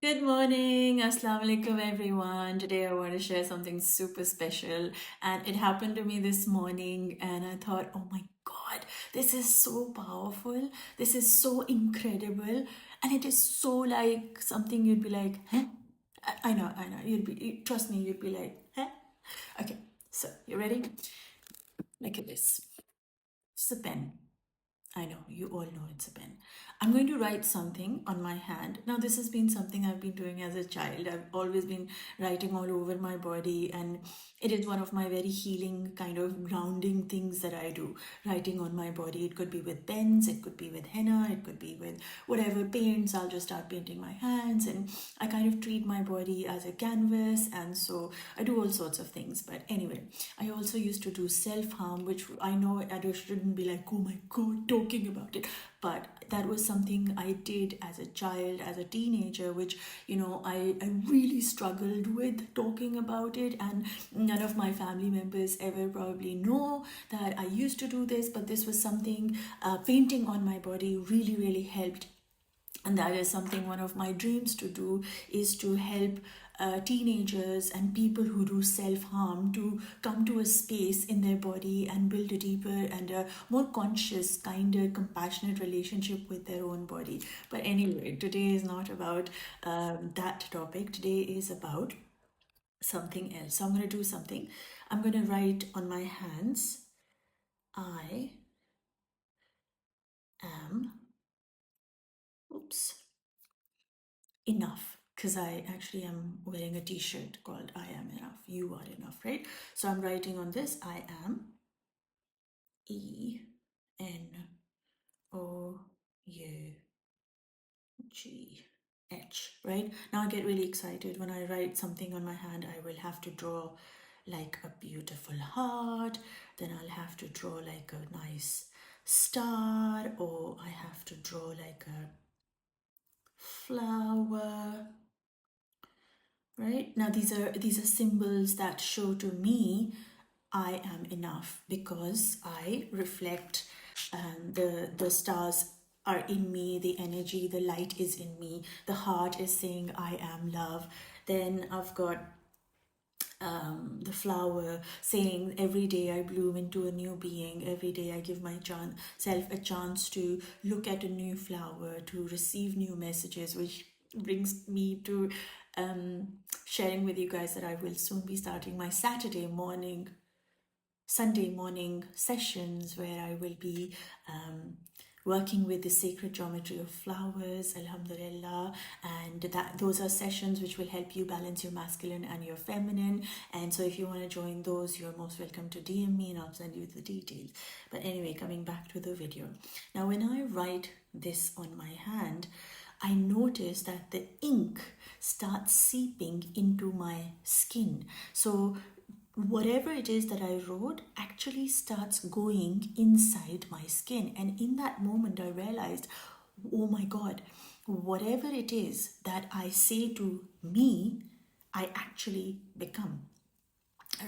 Good morning, Assalamu alaikum everyone. Today I want to share something super special, and it happened to me this morning, and I thought, oh my God, this is so powerful, this is so incredible, and it is so like something you'd be like, huh? I know, trust me, you'd be like, huh? Okay, so you ready? Look at this. It's a pen. I know, you all know it's a pen. I'm going to write something on my hand. Now, this has been something I've been doing as a child. I've always been writing all over my body, and it is one of my very healing, kind of grounding things that I do. Writing on my body. It could be with pens, it could be with henna, it could be with whatever paints. I'll just start painting my hands, and I kind of treat my body as a canvas, and so I do all sorts of things. But anyway, I also used to do self harm, which I know I shouldn't be like, oh my God, talking about it. But that was something I did as a child, as a teenager, which, I really struggled with talking about it. And none of my family members ever probably know that I used to do this, but this was something, painting on my body really, really helped. And that is something, one of my dreams to do is to help teenagers and people who do self-harm to come to a space in their body and build a deeper and a more conscious, kinder, compassionate relationship with their own body. But anyway, today is not about that topic. Today is about something else. So I'm going to do something. I'm going to write on my hands, I am, oops, enough, because I actually am wearing a t-shirt called I am enough, you are enough, right? So I'm writing on this, I am ENOUGH, right? Now I get really excited when I write something on my hand. I will have to draw like a beautiful heart, then I'll have to draw like a nice star, or I have to draw like a flower. Right now, these are symbols that show to me I am enough, because I reflect, the stars are in me, the energy, the light is in me, the heart is saying I am love. Then I've got the flower saying every day I bloom into a new being, every day I give my self a chance to look at a new flower, to receive new messages, which brings me to sharing with you guys that I will soon be starting my Sunday morning sessions, where I will be working with the sacred geometry of flowers, alhamdulillah. And those are sessions which will help you balance your masculine and your feminine. And so if you want to join those, you're most welcome to DM me and I'll send you the details. But anyway, coming back to the video. Now, when I write this on my hand, I notice that the ink starts seeping into my skin. So whatever it is that I wrote actually starts going inside my skin. And in that moment, I realized, oh my God, whatever it is that I say to me, I actually become,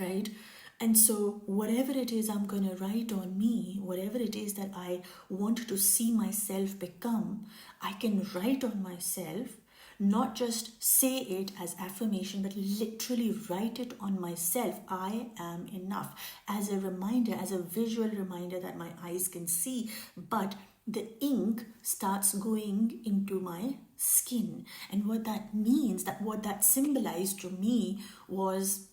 right? And so, whatever it is I'm going to write on me, whatever it is that I want to see myself become, I can write on myself, not just say it as affirmation, but literally write it on myself. I am enough, as a reminder, as a visual reminder that my eyes can see. But the ink starts going into my skin. And what that means, that what that symbolized to me was,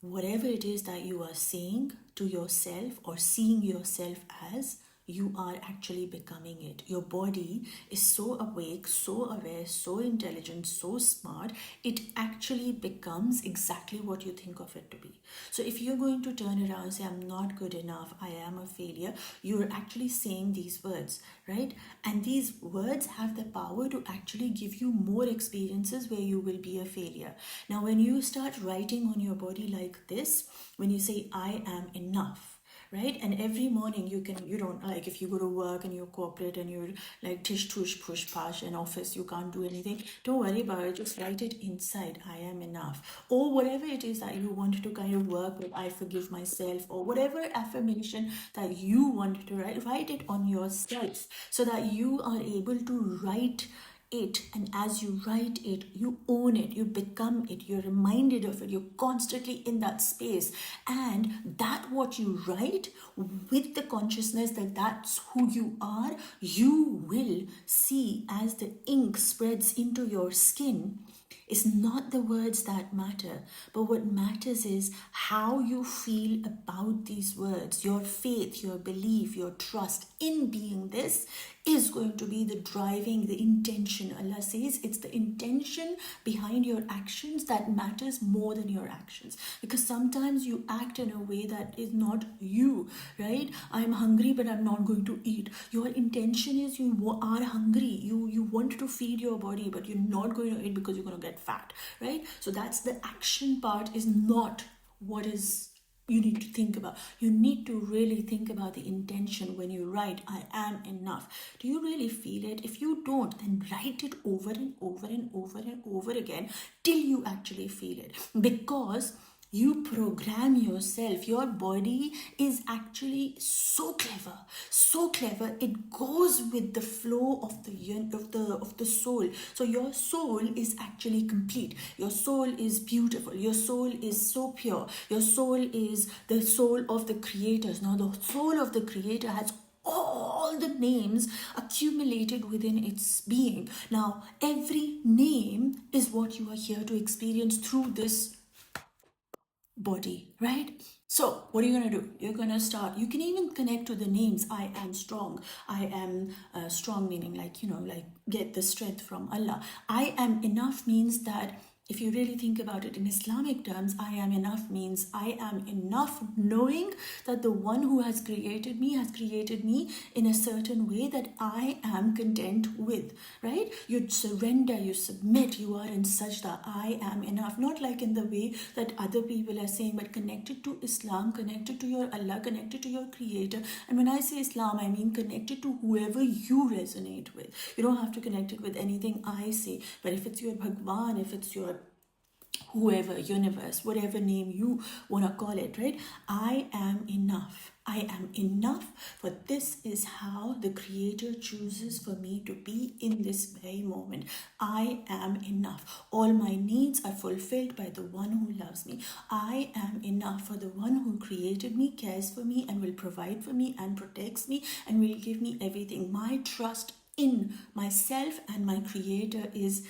whatever it is that you are saying to yourself or seeing yourself as, you are actually becoming it. Your body is so awake, so aware, so intelligent, so smart, it actually becomes exactly what you think of it to be. So if you're going to turn around and say, I'm not good enough, I am a failure, you're actually saying these words, right? And these words have the power to actually give you more experiences where you will be a failure. Now, when you start writing on your body like this, when you say, I am enough, right? And every morning you don't, like, if you go to work and you're corporate and you're like tish tush push pash in office, you can't do anything, don't worry about it, just write it inside, I am enough. Or whatever it is that you want to kind of work with, I forgive myself, or whatever affirmation that you want to write it on yourself, so that you are able to write it, and as you write it, you own it, you become it, you're reminded of it, you're constantly in that space. And that what you write, with the consciousness that that's who you are, you will see as the ink spreads into your skin. It's not the words that matter, but what matters is how you feel about these words. Your faith, your belief, your trust in being this is going to be the driving, the intention. Allah says it's the intention behind your actions that matters more than your actions. Because sometimes you act in a way that is not you, right? I'm hungry, but I'm not going to eat. Your intention is you are hungry. You want to feed your body, but you're not going to eat because you're going to get fat, right? So that's the action part, is not what is you need to think about. You need to really think about the intention when you write, I am enough. Do you really feel it? If you don't, then write it over and over and over and over again till you actually feel it. Because you program yourself. Your body is actually so clever, so clever. It goes with the flow of the soul. So your soul is actually complete. Your soul is beautiful. Your soul is so pure. Your soul is the soul of the creators. Now the soul of the creator has all the names accumulated within its being. Now every name is what you are here to experience through this body, right? So what are you going to do? You're going to start, you can even connect to the names. I am strong. I am strong, meaning like, like get the strength from Allah. I am enough means that if you really think about it in Islamic terms, I am enough means I am enough knowing that the one who has created me in a certain way that I am content with, right? You surrender, you submit, you are in sajda. I am enough. Not like in the way that other people are saying, but connected to Islam, connected to your Allah, connected to your creator. And when I say Islam, I mean connected to whoever you resonate with. You don't have to connect it with anything I say, but if it's your Bhagwan, if it's your whoever, universe, whatever name you want to call it, right? I am enough. I am enough, for this is how the creator chooses for me to be in this very moment. I am enough. All my needs are fulfilled by the one who loves me. I am enough, for the one who created me cares for me and will provide for me and protects me and will give me everything. My trust in myself and my creator is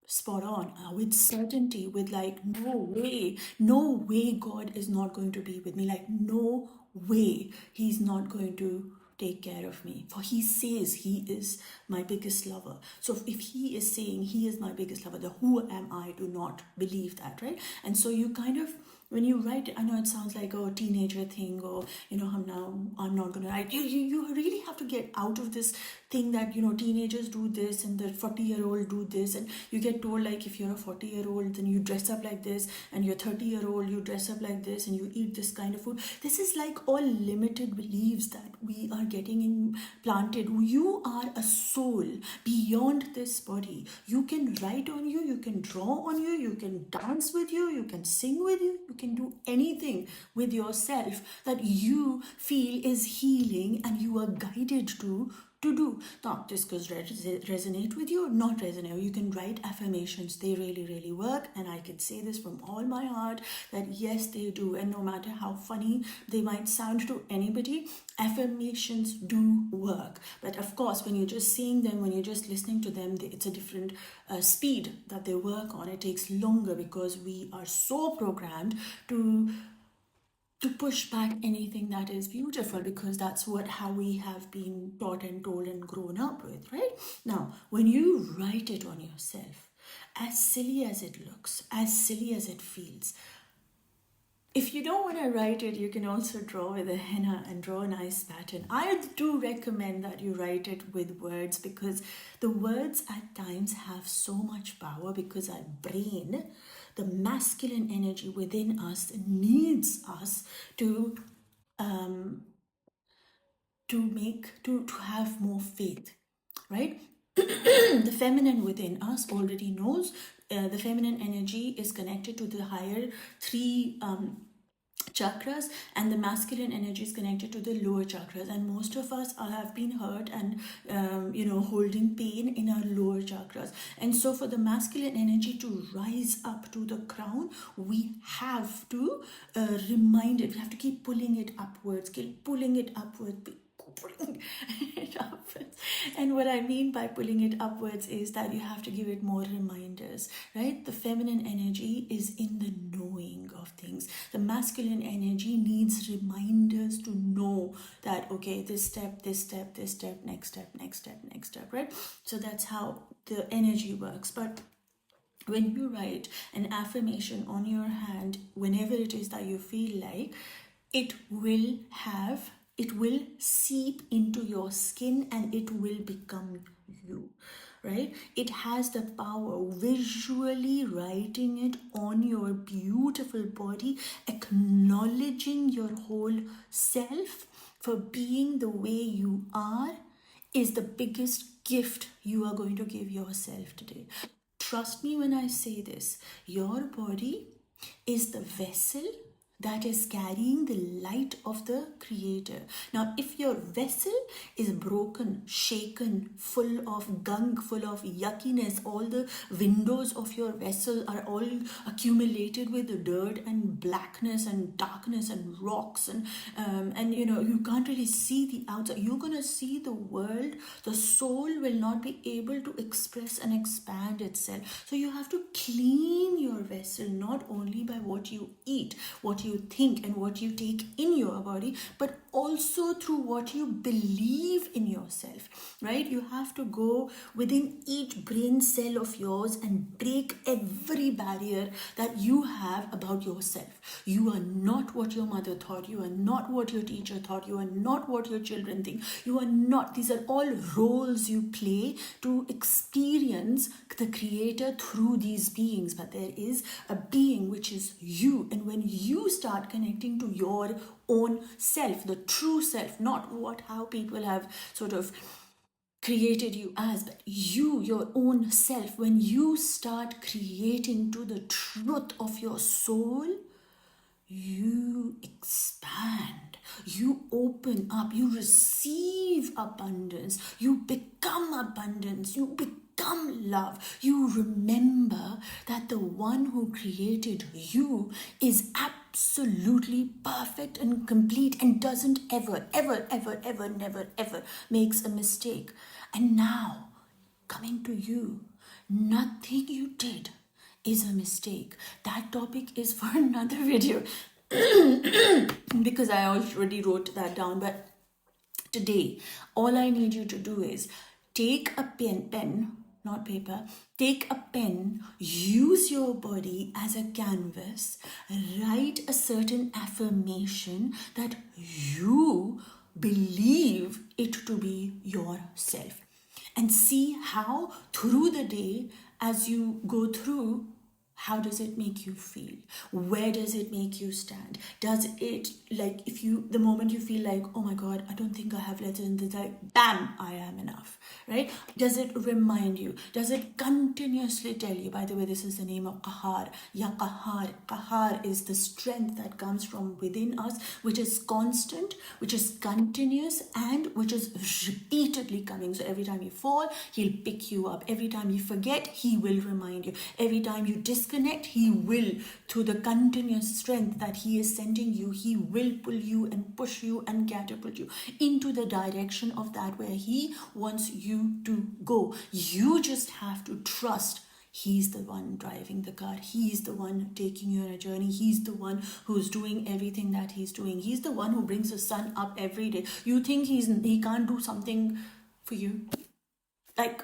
spot on, with certainty, with like no way God is not going to be with me, like no way he's not going to take care of me, for he says he is my biggest lover. So if he is saying he is my biggest lover, then who am I to not believe that, right? And so you kind of, when you write it, I know it sounds like a teenager thing, or I'm not gonna write. You really have to get out of this thing that teenagers do this and the 40-year-old do this, and you get told like if you're a 40-year-old then you dress up like this, and you're 30-year-old you dress up like this, and you eat this kind of food. This is like all limited beliefs that we are getting implanted. You are a soul beyond this body. You can write on you, you can draw on you, you can dance with you, you can sing with you can do anything with yourself that you feel is healing and you are guided to do. Not just because resonate with you or not resonate. You can write affirmations. They really, really work. And I can say this from all my heart that yes, they do. And no matter how funny they might sound to anybody, affirmations do work. But of course, when you're just seeing them, when you're just listening to them, it's a different speed that they work on. It takes longer because we are so programmed to push back anything that is beautiful, because that's how we have been taught and told and grown up with, right? Now, when you write it on yourself, as silly as it looks, as silly as it feels, if you don't want to write it, you can also draw with a henna and draw a nice pattern. I do recommend that you write it with words, because the words at times have so much power, because our brain, the masculine energy within us, needs us to have more faith, right? The feminine within us already knows. The feminine energy is connected to the higher three chakras, and the masculine energy is connected to the lower chakras, and most of us have been hurt and holding pain in our lower chakras. And so for the masculine energy to rise up to the crown, we have to remind it, we have to keep pulling it upwards, keep pulling it upwards, pulling it upwards. And what I mean by pulling it upwards is that you have to give it more reminders, right? The feminine energy is in the knowing of things. The masculine energy needs reminders to know that, okay, this step, this step, this step, next step, next step, next step, right? So that's how the energy works. But when you write an affirmation on your hand, whenever it is that you feel like, it will seep into your skin and it will become you, right? It has the power. Visually writing it on your beautiful body, acknowledging your whole self for being the way you are, is the biggest gift you are going to give yourself today. Trust me when I say this, your body is the vessel that is carrying the light of the Creator. Now, if your vessel is broken, shaken, full of gunk, full of yuckiness, all the windows of your vessel are all accumulated with dirt and blackness and darkness and rocks, and you can't really see the outside. You're gonna see the world. The soul will not be able to express and expand itself. So you have to clean your vessel, not only by what you eat, what you think and what you take in your body, but also through what you believe in yourself, right? You have to go within each brain cell of yours and break every barrier that you have about yourself. You are not what your mother thought. You are not what your teacher thought. You are not what your children think. You are not. These are all roles you play to experience the Creator through these beings. But there is a being which is you. And when you start connecting to your own self, the true self, not how people have sort of created you as, but you, your own self, when you start creating to the truth of your soul, you expand, you open up, you receive abundance, you become abundance, you become love. You remember that the one who created you is absolutely perfect and complete and doesn't ever, never, ever makes a mistake. And now, coming to you, nothing you did is a mistake. That topic is for another video because I already wrote that down. But today, all I need you to do is take a pen, not paper, take a pen, use your body as a canvas, write a certain affirmation that you believe it to be yourself, and see how through the day, as you go through, how does it make you feel? Where does it make you stand? Does it, like, the moment you feel like, oh my God, I don't think I have letters in this, like, bam, I am enough, right? Does it remind you? Does it continuously tell you? By the way, this is the name of Qahar. Ya Qahar. Qahar is the strength that comes from within us, which is constant, which is continuous, and which is repeatedly coming. So every time you fall, he'll pick you up. Every time you forget, he will remind you. Every time you disconnect, he will, through the continuous strength that he is sending you, he will pull you and push you and catapult you into the direction of that where he wants you to go. You just have to trust he's the one driving the car. He's the one taking you on a journey. He's the one who's doing everything that he's doing. He's the one who brings the sun up every day. You think he can't do something for you? Like,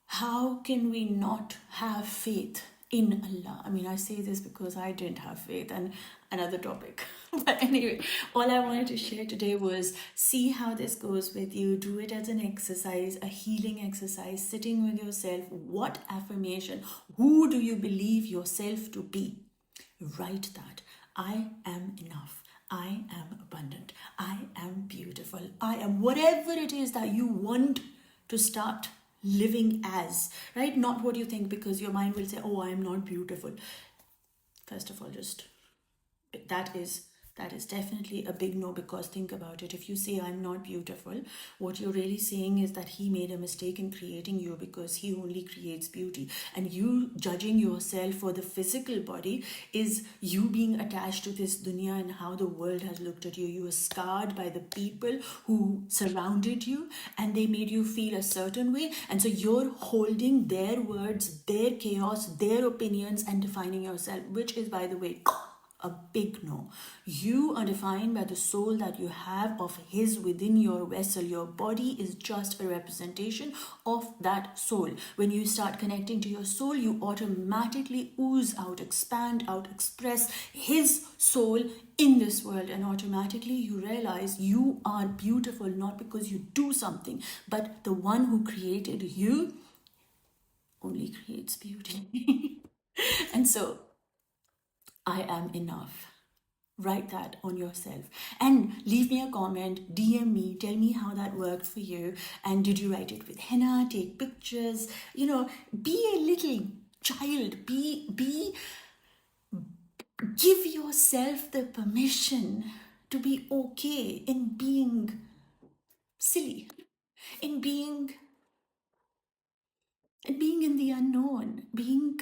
how can we not have faith in Allah? I mean, I say this because I didn't have faith, and another topic. But anyway, all I wanted to share today was see how this goes with you. Do it as an exercise, a healing exercise, sitting with yourself. What affirmation? Who do you believe yourself to be? Write that. I am enough. I am abundant. I am beautiful. I am whatever it is that you want to start living as, right? Not what you think, because your mind will say, oh, I am not beautiful. First of all, just that is that is definitely a big no, because think about it. If you say I'm not beautiful, what you're really saying is that he made a mistake in creating you, because he only creates beauty. And you judging yourself for the physical body is you being attached to this dunya and how the world has looked at you. You were scarred by the people who surrounded you, and they made you feel a certain way, and so you're holding their words, their chaos, their opinions, and defining yourself, which is, by the way, a big no. You are defined by the soul that you have of His within your vessel. Your body is just a representation of that soul. When you start connecting to your soul, you automatically ooze out, expand out, express His soul in this world, and automatically you realize you are beautiful, not because you do something, but the one who created you only creates beauty. And so I am enough. Write that on yourself and leave me a comment, DM me, tell me how that worked for you. And did you write it with henna? Take pictures, be a little child, give yourself the permission to be okay in being silly, in being in the unknown, being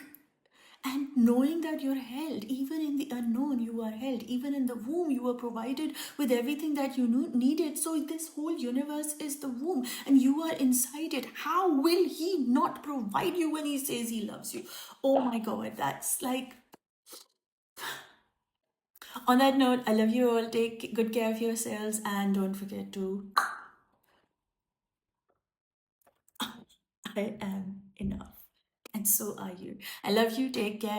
and knowing that you're held. Even in the unknown you are held. Even in the womb you were provided with everything that you needed. So this whole universe is the womb and you are inside it. How will he not provide you when he says he loves you? Oh my god, that's like, on that note, I love you all. Take good care of yourselves and don't forget to I am enough, and so are you. I love you. Take care.